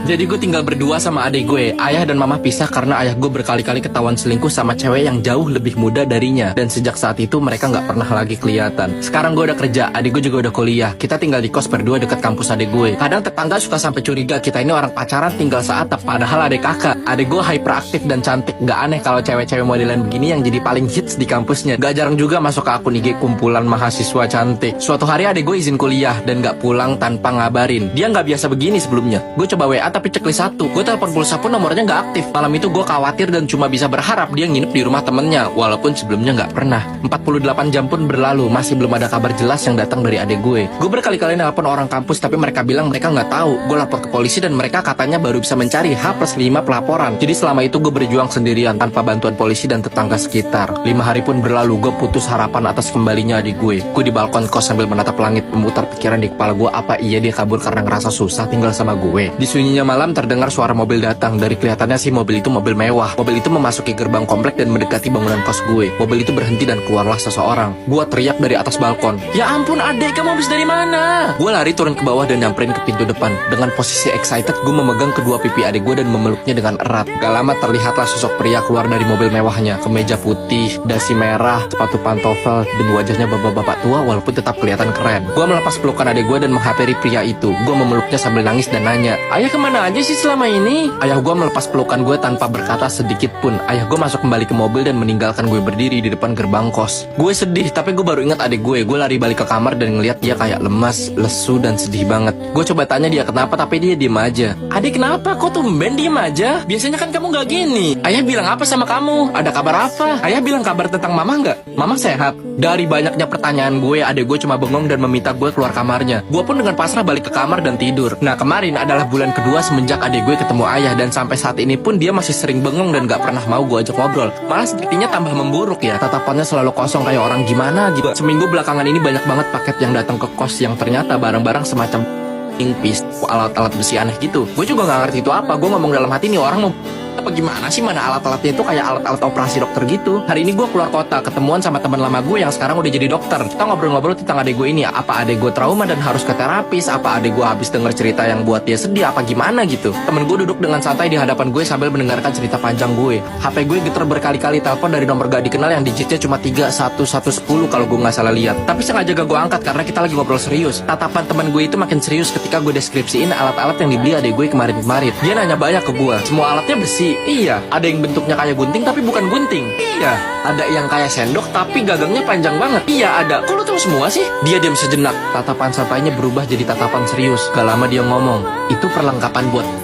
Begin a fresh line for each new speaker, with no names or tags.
Jadi gue tinggal berdua sama adik gue. Ayah dan mama pisah karena ayah gue berkali-kali ketahuan selingkuh sama cewek yang jauh lebih muda darinya. Dan sejak saat itu mereka nggak pernah lagi kelihatan. Sekarang gue udah kerja, adik gue juga udah kuliah. Kita tinggal di kos berdua dekat kampus adik gue. Kadang tetangga suka sampai curiga kita ini orang pacaran tinggal seatap, padahal adik kakak. Adik gue hyperaktif dan cantik. Gak aneh kalau cewek-cewek modelan begini yang jadi paling hits di kampusnya. Gak jarang juga masuk ke akun IG kumpulan mahasiswa cantik. Suatu hari adik gue izin kuliah dan gak pulang tanpa ngabarin. Dia gak biasa begini sebelumnya. Gue coba WA tapi checklist satu. Gue telepon pulsa pun nomornya gak aktif. Malam itu gue khawatir dan cuma bisa berharap dia nginep di rumah temennya, walaupun sebelumnya gak pernah. 48 jam pun berlalu, masih belum ada kabar jelas yang datang dari adik gue. Gue berkali-kali nelpon orang kampus tapi mereka bilang mereka gak tahu. Gue lapor ke polisi dan mereka katanya baru bisa mencari H+5 pelaporan. Jadi selama itu gue berjuang sendirian tanpa bantuan polisi dan tetangga sekitar. 5 hari pun berlalu, gue putus harapan atas kembalinya adik gue. Gue di balkon kos sambil menatap langit, memutar pikiran di kepala gue, apa iya dia kabur karena ngerasa susah tinggal sama gue. Di sunyinya malam terdengar suara mobil datang. Dari kelihatannya sih mobil itu mobil mewah. Mobil itu memasuki gerbang komplek dan mendekati bangunan kos gue. Mobil itu berhenti dan keluarlah seseorang. Gue teriak dari atas balkon, "Ya ampun adek, kamu habis dari mana?" Gue lari turun ke bawah dan nyamperin ke pintu depan. Dengan posisi excited, gue memegang kedua pipi adik gue dan memeluknya dengan erat. Gak lama terlihatlah sosok pria keluar dari mobil mewahnya. Kemeja putih, dasi merah, sepatu pantofel, dan wajahnya bapak-bapak tua walaupun tetap kelihatan keren. Gue melepas pelukan adik gue dan menghampiri pria itu. Gue memeluknya sambil nangis dan nanya, "Ayah kemana aja sih selama ini?" Ayah gue melepas pelukan gue tanpa berkata sedikit pun. Ayah gue masuk kembali ke mobil dan meninggalkan gue berdiri di depan gerbang kos. Gue sedih, tapi gue baru ingat adik gue. Gue lari balik ke kamar dan ngeliat dia kayak lemas, lesu, dan sedih banget. Gue coba tanya dia kenapa, tapi dia diem aja. "Adik kenapa? Kok tumben diem aja? Biasanya kan kamu gak gini." "Ayah bilang apa sama kamu? Ada kabar apa?" "Ayah bilang kabar tentang mama nggak? Mama sehat." Dari banyaknya pertanyaan gue, adik gue cuma bengong dan meminta gue keluar kamarnya. Gue pun dengan pasrah balik ke kamar dan tidur. Nah kemarin adalah bulan kedua semenjak adik gue ketemu ayah, dan sampai saat ini pun dia masih sering bengong dan gak pernah mau gue ajak ngobrol. Malah sepertinya tambah memburuk ya. Tatapannya selalu kosong kayak orang gimana gitu. Seminggu belakangan ini banyak banget paket yang datang ke kos yang ternyata barang-barang semacam pis, alat-alat besi aneh gitu. Gue juga gak ngerti itu apa. Gue ngomong dalam hati nih, orang mau apa gimana sih, mana alat-alatnya itu kayak alat-alat operasi dokter gitu. Hari ini gue keluar kota, ketemuan sama teman lama gue yang sekarang udah jadi dokter. Kita ngobrol-ngobrol tentang adik gue ini. Apa adik gue trauma dan harus ke terapis? Apa adik gue habis denger cerita yang buat dia sedih? Apa gimana gitu. Temen gue duduk dengan santai di hadapan gue sambil mendengarkan cerita panjang gue. HP gue getar berkali-kali, telepon dari nomor gak dikenal yang digitnya cuma 31110 kalau gue gak salah lihat. Tapi sengaja gak gue angkat karena kita lagi ngobrol serius. Tatapan temen gue itu makin serius ketika gue deskripsiin alat-alat yang dibeli adik gue kemarin-kemarin. Dia nanya banyak ke gue. Semua alatnya besi. Iya, ada yang bentuknya kayak gunting tapi bukan gunting. Iya, ada yang kayak sendok tapi gagangnya panjang banget. Iya ada. Kok lu tahu semua sih? Dia diam sejenak. Tatapan santainya berubah jadi tatapan serius. Gak lama dia ngomong, "Itu perlengkapan buat